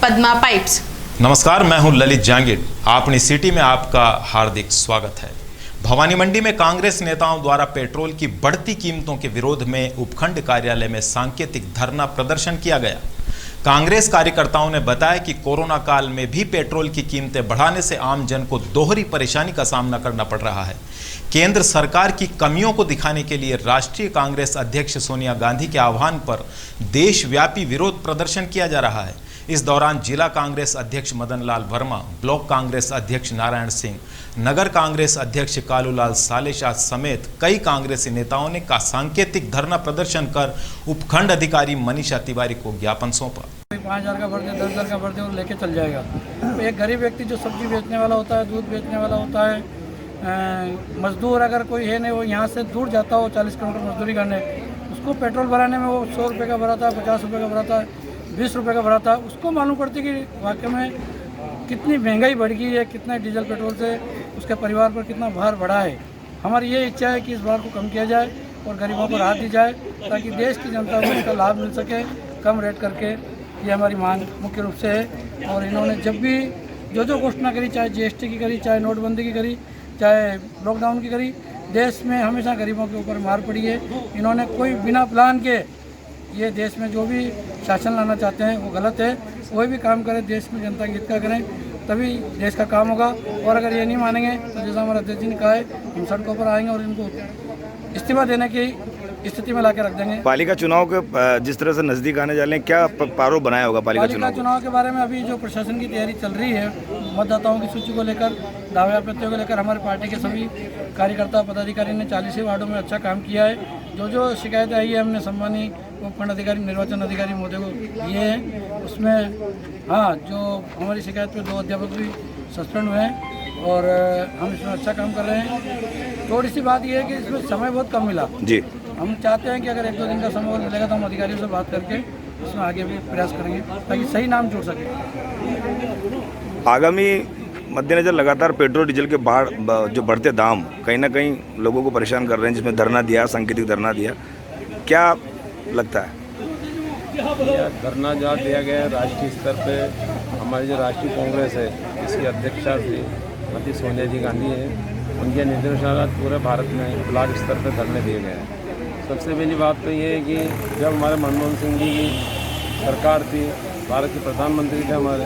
Padma pipes. नमस्कार, मैं हूं ललित जांगिड। अपनी सिटी में आपका हार्दिक स्वागत है। भवानी मंडी में कांग्रेस नेताओं द्वारा पेट्रोल की बढ़ती कीमतों के विरोध में उपखंड कार्यालय में सांकेतिक धरना प्रदर्शन किया गया। कांग्रेस कार्यकर्ताओं ने बताया कि कोरोना काल में भी पेट्रोल की कीमतें बढ़ाने से आम जन को दोहरी परेशानी का सामना करना पड़ रहा है। केंद्र सरकार की कमियों को दिखाने के लिए राष्ट्रीय कांग्रेस अध्यक्ष सोनिया गांधी के आह्वान पर देशव्यापी विरोध प्रदर्शन किया जा रहा है। इस दौरान जिला कांग्रेस अध्यक्ष मदन लाल वर्मा, ब्लॉक कांग्रेस अध्यक्ष नारायण सिंह, नगर कांग्रेस अध्यक्ष कालूलाल सालेशाह समेत कई कांग्रेसी नेताओं ने सांकेतिक धरना प्रदर्शन कर उपखंड अधिकारी मनीषा तिवारी को ज्ञापन सौंपा। 5,000 का भर दे, 10,000 का भर दे और लेके चल जाएगा। तो एक गरीब व्यक्ति जो सब्जी बेचने वाला होता है, दूध बेचने वाला होता है, मजदूर अगर कोई है नहीं, वो यहाँ से दूर जाता हो 40 किलोमीटर मजदूरी करने, उसको पेट्रोल भराने में वो 100 रुपये का भराता है, 50 रुपये का भराता है, 20 रुपये का भराता है। उसको मालूम पड़ती कि वाकई में कितनी महंगाई बढ़ गई है, कितना डीजल पेट्रोल से उसके परिवार पर कितना भार बढ़ा है। हमारी ये इच्छा है कि इस भार को कम किया जाए और गरीबों को राहत दी जाए ताकि देश की जनता को इसका लाभ मिल सके कम रेट करके। ये हमारी मांग मुख्य रूप से है। और इन्होंने जब भी जो घोषणा करी, चाहे जीएसटी की करी, चाहे नोटबंदी की करी, चाहे लॉकडाउन की करी, देश में हमेशा गरीबों के ऊपर मार पड़ी है। इन्होंने कोई बिना प्लान के ये देश में जो भी शासन लाना चाहते हैं वो गलत है। कोई भी काम करें देश में जनता के हित का करें, तभी देश का काम होगा। और अगर ये नहीं मानेंगे तो जैसा हमारा अध्यक्ष जी ने कहा है, हम सड़कों पर आएंगे और इनको इस्तीफा देने की स्थिति में ला के रख देंगे। पालिका चुनाव के जिस तरह से नज़दीक आने जा रहे हैं, क्या प्रारूप बनाया होगा पालिका चुनाव के बारे में? अभी जो प्रशासन की तैयारी चल रही है, मतदाताओं की सूची को लेकर, दावे आपत्तियों को लेकर, हमारे पार्टी के सभी कार्यकर्ता पदाधिकारी ने 40 वार्डों में अच्छा काम किया है। जो शिकायतें आई है हमने सम्मानीय उपखंड अधिकारी, निर्वाचन अधिकारी महोदय को दिए हैं। उसमें हाँ, जो हमारी शिकायत पे 2 अध्यापक भी सस्पेंड हुए हैं और हम इसमें अच्छा काम कर रहे हैं। थोड़ी सी बात यह है कि इसमें समय बहुत कम मिला जी। हम चाहते हैं कि अगर 1-2 दिन का समय मिलेगा तो हम अधिकारियों से बात करके उसमें आगे भी प्रयास करेंगे ताकि सही नाम जुड़ सके। आगामी मद्देनजर लगातार पेट्रोल डीजल के जो बढ़ते दाम कहीं ना कहीं लोगों को परेशान कर रहे हैं, जिसमें धरना दिया, सांकेतिक धरना दिया, क्या लगता है? धरना जहाँ दिया गया है राष्ट्रीय स्तर पे, हमारी जो राष्ट्रीय कांग्रेस है इसकी अध्यक्षा श्रीमती सोनिया जी गांधी हैं, उनके निर्देशानुसार पूरे भारत में ब्लॉक स्तर पर धरने दिए गए हैं। सबसे पहली बात तो ये है कि जब हमारे मनमोहन सिंह जी की सरकार थी, भारत के प्रधानमंत्री थे हमारे,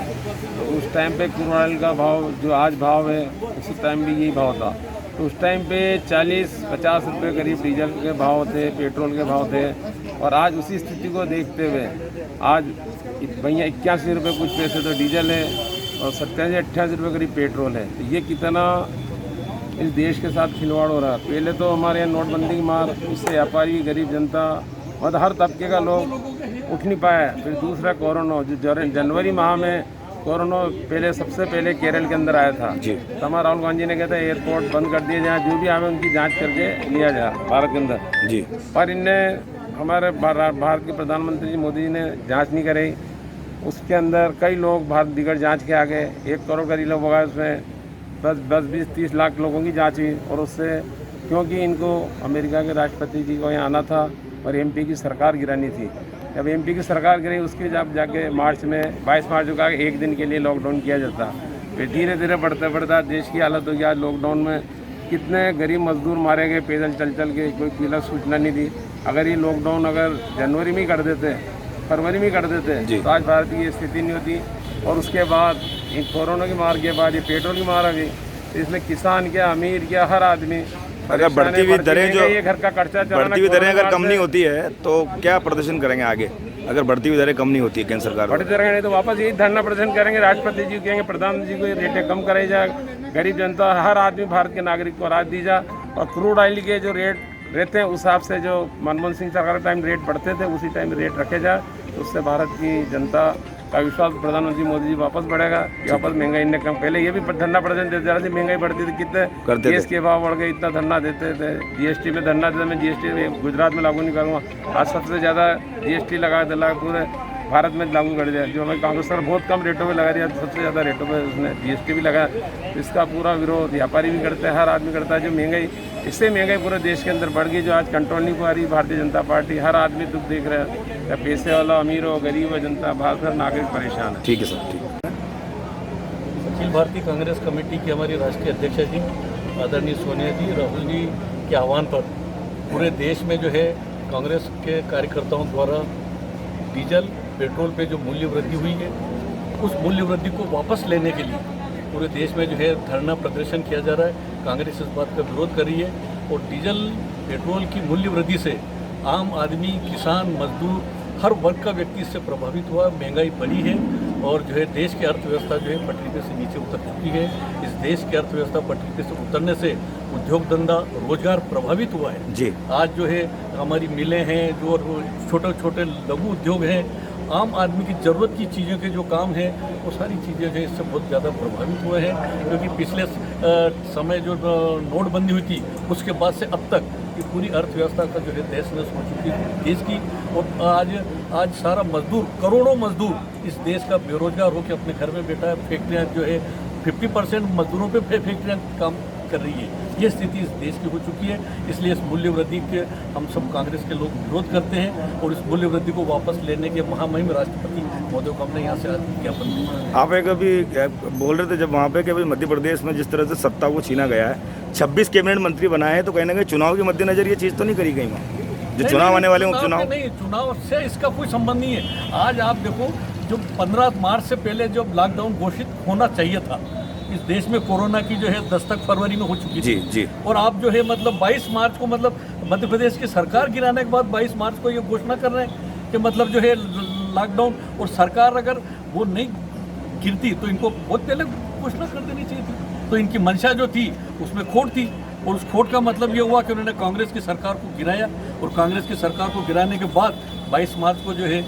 तो उस टाइम पे क्रूड ऑयल का भाव जो आज भाव है उस टाइम भी यही भाव था। तो उस टाइम पे 40-50 रुपये करीब डीजल के भाव थे, पेट्रोल के भाव थे। और आज उसी स्थिति को देखते हुए आज भैया 81 रुपये कुछ पैसे तो डीजल है और 87-88 रुपये करीब पेट्रोल है। तो ये कितना इस देश के साथ खिलवाड़ हो रहा है। पहले तो हमारे यहाँ नोटबंदी की मार, उससे व्यापारी, गरीब जनता, मतलब हर तबके का लोग उठ नहीं पाया। फिर दूसरा कोरोना, जो जनवरी माह में कोरोना पहले सबसे पहले केरल के अंदर आया था जी। तो हमारा राहुल गांधी ने कहता है एयरपोर्ट बंद कर दिए जाए, जो भी आवे उनकी जांच करके लिया जाए भारत के अंदर जी। पर इनने हमारे भारत के प्रधानमंत्री जी मोदी जी ने जांच नहीं कराई। उसके अंदर कई लोग भारत बिगड़ जांच के आगे 1 करोड़ करीब लोग होगा, उसमें 10-20-30 लाख लोगों की जाँच हुई। और उससे क्योंकि इनको अमेरिका के राष्ट्रपति जी को यहाँ आना था और MP की सरकार गिरानी थी। जब MP की सरकार गिरी, उसके जब जाके मार्च में 22 मार्च को 1 दिन के लिए लॉकडाउन किया जाता। फिर धीरे धीरे बढ़ते बढ़ता देश की हालत हो गया। लॉकडाउन में कितने गरीब मजदूर मारे गए पैदल चल चल के, कोई पहला सूचना नहीं दी। अगर ये लॉकडाउन अगर जनवरी में कर देते, फरवरी में कर देते तो आज भारत की ये स्थिति नहीं होती। और उसके बाद इन कोरोना की मार के बाद ये पेट्रोल की मार आ गई। तो इसमें किसान क्या, अमीर क्या, हर आदमी अगर बढ़ती हुई दरें जो ये घर का खर्चा बढ़ती हुई दरें अगर कम नहीं होती है तो क्या प्रदर्शन करेंगे आगे? अगर बढ़ती हुई दरें कम नहीं होती है केंद्र सरकार बढ़ती दरें नहीं तो वापस यही धरना प्रदर्शन करेंगे। राष्ट्रपति जी कहेंगे प्रधानमंत्री जी को ये रेटें कम कराई जाए, गरीब जनता, हर आदमी, भारत के नागरिक को राहत दी जाए। और क्रूड ऑयल के जो रेट रहते हैं उस हिसाब से जो मनमोहन सिंह सरकार टाइम रेट बढ़ते थे उसी टाइम रेट रखे जाए। तो उससे भारत की जनता का विश्वास प्रधानमंत्री मोदी जी वापस बढ़ेगा, वापस महंगाई ने कम। पहले ये भी धरना प्रदर्शन देते, जरा सी महंगाई बढ़ती थी कितने गैस के भाव बढ़ गए, इतना धरना देते थे। GST में धरना देते, मैं GST गुजरात में लागू नहीं करूँगा। आज सबसे ज़्यादा GST लगा दिला पूरे भारत में लागू कर दिया। जो हमारी कांग्रेस सरकार बहुत कम रेटों में लगा दिया, सबसे ज़्यादा रेटों में उसने GST भी लगाया। इसका पूरा विरोध व्यापारी भी करते हैं, हर आदमी करता है। जो महंगाई, इससे महंगाई पूरे देश के अंदर बढ़ गई, जो आज कंट्रोल नहीं पा रही भारतीय जनता पार्टी। हर आदमी दुख देख रहा है। या पैसे वाला अमीर हो, गरीब हो, जनता हर नागरिक परेशान है। ठीक है सर, ठीक है। अखिल भारतीय कांग्रेस कमेटी की हमारी राष्ट्रीय अध्यक्षा जी आदरणीय सोनिया जी, राहुल जी के आह्वान पर पूरे देश में जो है कांग्रेस के कार्यकर्ताओं द्वारा डीजल पेट्रोल पे जो मूल्य वृद्धि हुई है, उस मूल्य वृद्धि को वापस लेने के लिए पूरे देश में जो है धरना प्रदर्शन किया जा रहा है। कांग्रेस इस बात का विरोध कर रही है और डीजल पेट्रोल की मूल्य वृद्धि से आम आदमी, किसान, मजदूर, हर वर्ग का व्यक्ति इससे प्रभावित हुआ। महंगाई बढ़ी है और जो है देश की अर्थव्यवस्था जो है पटरी पे से नीचे उतर चुकी है। इस देश की अर्थव्यवस्था पटरी पे से उतरने से उद्योग धंधा, रोजगार प्रभावित हुआ है जी। आज जो है हमारी मिलें हैं, जो छोटे छोटे लघु उद्योग हैं, आम आदमी की ज़रूरत की चीज़ों के जो काम हैं वो सारी चीज़ें जो है इससे बहुत ज़्यादा प्रभावित हुए हैं। क्योंकि पिछले समय जो नोटबंदी हुई थी उसके बाद से अब तक ये पूरी अर्थव्यवस्था का जो है तहस नहस हो चुकी है देश की। और आज सारा मजदूर, करोड़ों मजदूर इस देश का बेरोजगार होकर अपने घर में बैठा है। फैक्ट्रियाँ जो है 50% मजदूरों पे फैक्ट्रियाँ काम कर रही है। ये स्थिति इस देश की हो चुकी है। इसलिए इस मूल्य वृद्धि के हम सब कांग्रेस के लोग विरोध करते हैं और इस मूल्य वृद्धि को वापस लेने के महामहिम राष्ट्रपति महोदय को हमने यहाँ से आज ज्ञापन दिया। आप एक अभी बोल रहे थे जब वहाँ पे कि अभी मध्य प्रदेश में जिस तरह से सत्ता को छीना गया है, 26 कैबिनेट मंत्री बनाए हैं, तो कहीं ना कहीं चुनाव के मद्देनजर ये चीज़ तो नहीं करी गई वहाँ? जो चुनाव आने वाले हैं चुनाव नहीं, चुनाव से इसका कोई संबंध नहीं है। आज आप देखो, जो 15 मार्च से पहले जो लॉकडाउन घोषित होना चाहिए था, इस देश में कोरोना की जो है दस्तक फरवरी में हो चुकी थी जी। और आप जो है मतलब 22 मार्च को, मतलब मध्य प्रदेश की सरकार गिराने के बाद 22 मार्च को ये घोषणा कर रहे हैं कि मतलब जो है लॉकडाउन, और सरकार अगर वो नहीं गिरती तो इनको बहुत पहले घोषणा कर देनी चाहिए थी। तो इनकी मंशा जो थी उसमें खोट थी और उस खोट का मतलब ये हुआ कि उन्होंने कांग्रेस की सरकार को गिराया और कांग्रेस की सरकार को गिराने के बाद 22 मार्च को जो है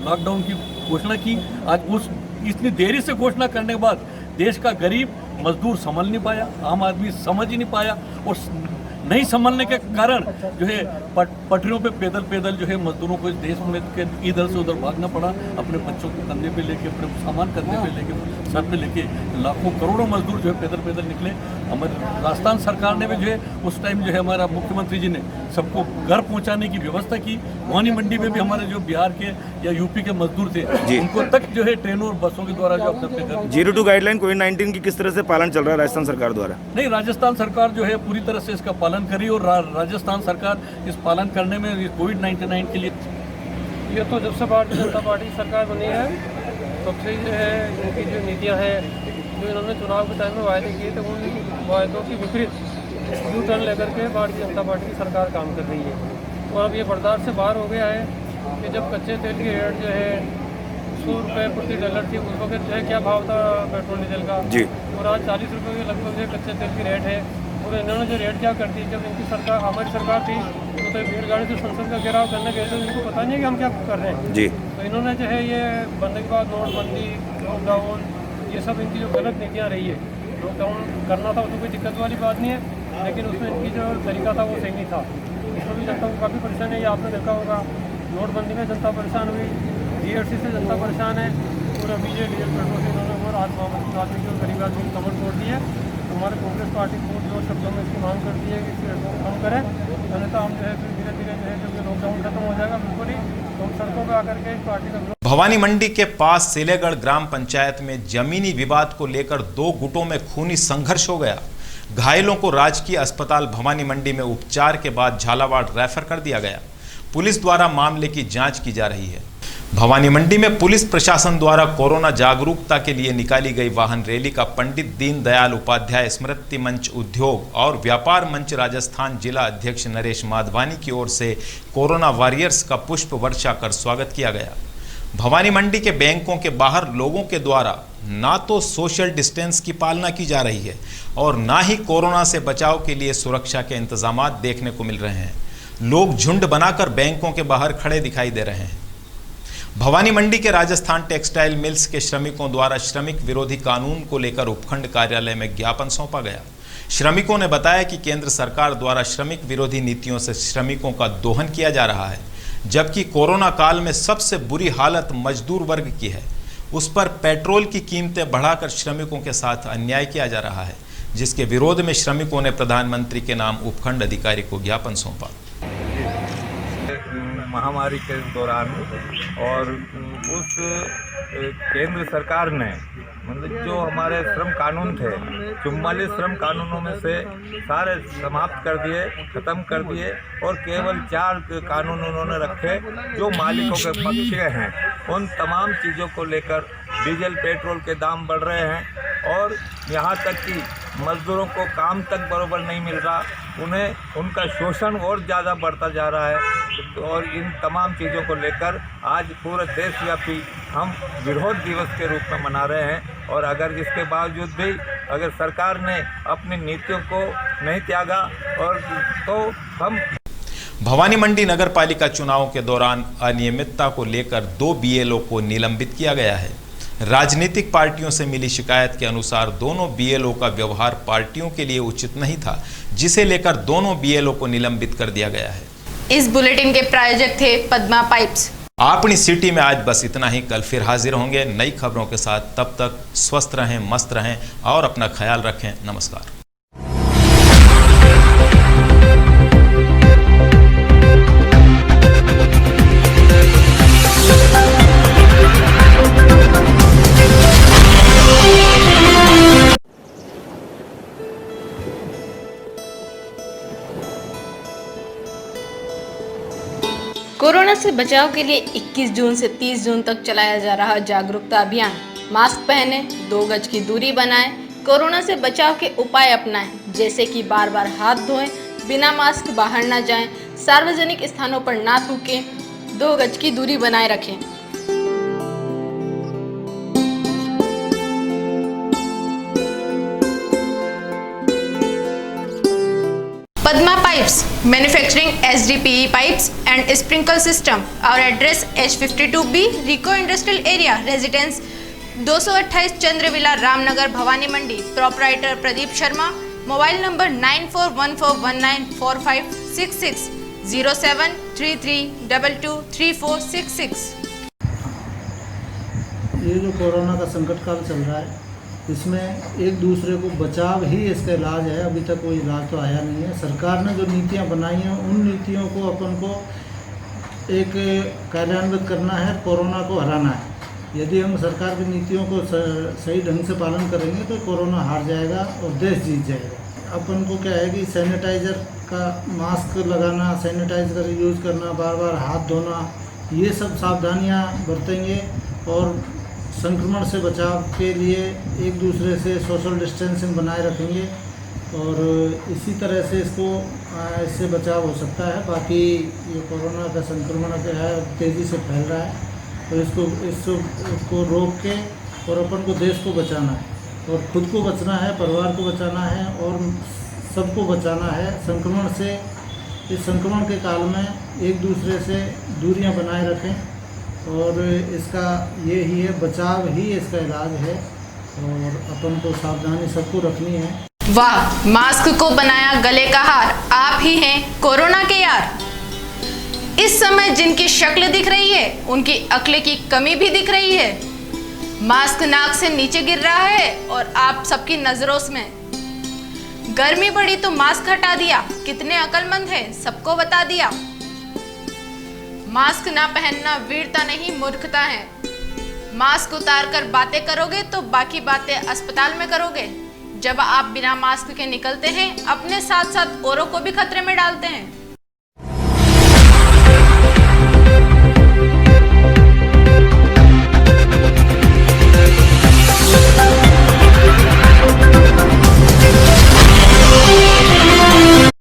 लॉकडाउन की घोषणा की। आज उस इतनी देरी से घोषणा करने के बाद देश का गरीब मजदूर संभल नहीं पाया, आम आदमी समझ ही नहीं पाया और नहीं संभलने के कारण जो है पटरियों पे पैदल जो है मजदूरों को इस देश में इधर से उधर भागना पड़ा। अपने बच्चों को कंधे पे लेके, अपने सामान कंधे पे लेके, सर पे लेके लाखों करोड़ों मजदूर जो है पैदल निकले। हमारे राजस्थान सरकार ने भी जो है उस टाइम जो है हमारा मुख्यमंत्री जी ने सबको घर पहुंचाने की व्यवस्था की। भवानी मंडी में भी हमारे जो बिहार के या यूपी के मजदूर थे उनको तक जो है ट्रेनों और बसों के द्वारा जो अपने घर 02 गाइडलाइन कोविड-19 की किस तरह से पालन चल रहा है राजस्थान सरकार द्वारा? नहीं, राजस्थान सरकार जो है पूरी तरह से इसका पालन करी और राजस्थान सरकार इस पालन करने में कोविड-19 के लिए ये तो जब से भारतीय जनता पार्टी की सरकार बनी है तब से जो है इनकी जो नीतियाँ हैं, जो इन्होंने चुनाव के टाइम में वायदे किए थे, उन वायदों की विपरीत यू टर्न लेकर के भारतीय जनता पार्टी की सरकार काम कर रही है। और अब ये बर्दाश्त से बाहर हो गया है कि जब कच्चे तेल की रेट जो है 100 रुपये प्रति डॉलर थी, उस वक्त जो है क्या भाव था पेट्रोल डीजल का जी, और आज 40 रुपये के लगभग जो कच्चे तेल की रेट है। और इन्होंने जो रेट क्या कर दी, जब इनकी सरकार, हमारी सरकार थी तो रेलगाड़ी से संसद का घेराव करने गए थे, इनको पता नहीं है कि हम क्या कर रहे हैं जी। तो इन्होंने जो है ये बनने के बाद नोटबंदी, लॉकडाउन, ये सब इनकी जो गलत नीतियाँ रही है। लॉकडाउन करना था उसमें कोई दिक्कत वाली बात नहीं है, लेकिन उसमें इनकी जो तरीका था वो सही नहीं था। इसमें भी जनता को काफ़ी परेशानी है, ये आपने देखा होगा। नोटबंदी में जनता परेशान हुई, GST से जनता परेशान है और अभी ये डीजल पेट्रोल से इन्होंने और आदमी की और गरीब आदमी की कमर तोड़ दी है। हमारे कांग्रेस पार्टी को जो शब्दों में इसकी मांग करती है कि इस रेट को कम करें, अन्यथा हम जो है फिर धीरे धीरे जो है जब ये लॉकडाउन खत्म हो जाएगा बिल्कुल ही तो हम सड़कों पर आकर के इस पार्टी का विरोध। भवानी मंडी के पास सिलेगढ़ ग्राम पंचायत में जमीनी विवाद को लेकर 2 गुटों में खूनी संघर्ष हो गया। घायलों को राजकीय अस्पताल भवानी मंडी में उपचार के बाद झालावाड़ रेफर कर दिया गया। पुलिस द्वारा मामले की जांच की जा रही है। भवानी मंडी में पुलिस प्रशासन द्वारा कोरोना जागरूकता के लिए निकाली गई वाहन रैली का पंडित दीनदयाल उपाध्याय स्मृति मंच उद्योग और व्यापार मंच राजस्थान जिला अध्यक्ष नरेश माधवानी की ओर से कोरोना वॉरियर्स का पुष्प वर्षा कर स्वागत किया गया। भवानी मंडी के बैंकों के बाहर लोगों के द्वारा ना तो सोशल डिस्टेंस की पालना की जा रही है और ना ही कोरोना से बचाव के लिए सुरक्षा के इंतजाम देखने को मिल रहे हैं। लोग झुंड बनाकर बैंकों के बाहर खड़े दिखाई दे रहे हैं। भवानी मंडी के राजस्थान टेक्सटाइल मिल्स के श्रमिकों द्वारा श्रमिक विरोधी कानून को लेकर उपखंड कार्यालय में ज्ञापन सौंपा गया। श्रमिकों ने बताया कि केंद्र सरकार द्वारा श्रमिक विरोधी नीतियों से श्रमिकों का दोहन किया जा रहा है, जबकि कोरोना काल में सबसे बुरी हालत मजदूर वर्ग की है। उस पर पेट्रोल की कीमतें बढ़ाकर श्रमिकों के साथ अन्याय किया जा रहा है, जिसके विरोध में श्रमिकों ने प्रधानमंत्री के नाम उपखंड अधिकारी को ज्ञापन सौंपा। महामारी के दौरान, और उस केंद्र सरकार ने मतलब जो हमारे श्रम कानून थे 44 श्रम कानूनों में से सारे समाप्त कर दिए, ख़त्म कर दिए, और केवल 4 कानून उन्होंने रखे जो मालिकों के पक्ष के हैं। उन तमाम चीज़ों को लेकर डीजल पेट्रोल के दाम बढ़ रहे हैं, और यहाँ तक कि मज़दूरों को काम तक बराबर नहीं मिल रहा, उन्हें उनका शोषण और ज़्यादा बढ़ता जा रहा है। और इन तमाम चीज़ों को लेकर आज पूरे देशव्यापी हम विरोध दिवस के रूप में मना रहे हैं। और अगर इसके बावजूद भी अगर सरकार ने अपनी नीतियों को नहीं त्यागा और तो हम भवानी मंडी नगर पालिका चुनाव के दौरान अनियमितता को लेकर 2 BLO को निलंबित किया गया है। राजनीतिक पार्टियों से मिली शिकायत के अनुसार दोनों BLO का व्यवहार पार्टियों के लिए उचित नहीं था, जिसे लेकर दोनों BLO को निलंबित कर दिया गया है। इस बुलेटिन के प्रायोजक थे पद्मा पाइप्स। अपनी सिटी में आज बस इतना ही। कल फिर हाजिर होंगे नई खबरों के साथ। तब तक स्वस्थ रहें, मस्त रहें और अपना ख्याल रखें। नमस्कार। कोरोना से बचाव के लिए 21 जून से 30 जून तक चलाया जा रहा जागरूकता अभियान। मास्क पहने, 2 गज की दूरी बनाएं, कोरोना से बचाव के उपाय अपनाएं, जैसे कि बार बार हाथ धोएं, बिना मास्क बाहर ना जाएं, सार्वजनिक स्थानों पर ना थूकें, 2 गज की दूरी बनाए रखें। Padma Pipes, manufacturing HDPE pipes and sprinkle system. Our address H52B, Rico Industrial Area, Residence 228 Chandravila, Ramnagar, Bhawani Mandi. Proprietor Pradeep Sharma. Mobile number 9414194566, 0733223466। ये जो कोरोना का संकट काल चल रहा है, इसमें एक दूसरे को बचाव ही इसका इलाज है। अभी तक कोई इलाज तो आया नहीं है। सरकार ने जो नीतियां बनाई हैं, उन नीतियों को अपन को एक कार्यान्वित करना है, कोरोना को हराना है। यदि हम सरकार की नीतियों को सही ढंग से पालन करेंगे तो कोरोना हार जाएगा और देश जीत जाएगा। अपन को क्या है कि सैनिटाइज़र का मास्क लगाना, सैनिटाइज़र यूज़ करना, बार बार हाथ धोना, ये सब सावधानियाँ बरतेंगे और संक्रमण से बचाव के लिए एक दूसरे से सोशल डिस्टेंसिंग बनाए रखेंगे, और इसी तरह से इससे बचाव हो सकता है। बाकी ये कोरोना का संक्रमण जो है तेज़ी से फैल रहा है, तो इसको रोक के और अपन को देश को बचाना है, और खुद को बचना है, परिवार को बचाना है, और सबको बचाना है संक्रमण से। इस संक्रमण के काल में एक दूसरे से दूरियां बनाए रखें, और इसका ये ही है, बचाव ही इसका इलाज है, और अपन को सावधानी सबको रखनी है। वाह, मास्क को बनाया गले का हार, आप ही हैं कोरोना के यार। इस समय जिनकी शक्ल दिख रही है, उनकी अक्ल की कमी भी दिख रही है। मास्क नाक से नीचे गिर रहा है और आप सबकी नजरों में। गर्मी बढ़ी तो मास्क हटा दिया, कितने अक्लमंद हैं, सबको बता दिया। मास्क ना पहनना वीरता नहीं, मूर्खता है। मास्क उतार कर बातें करोगे तो बाकी बातें अस्पताल में करोगे। जब आप बिना मास्क के निकलते हैं, अपने साथ साथ औरों को भी खतरे में डालते हैं।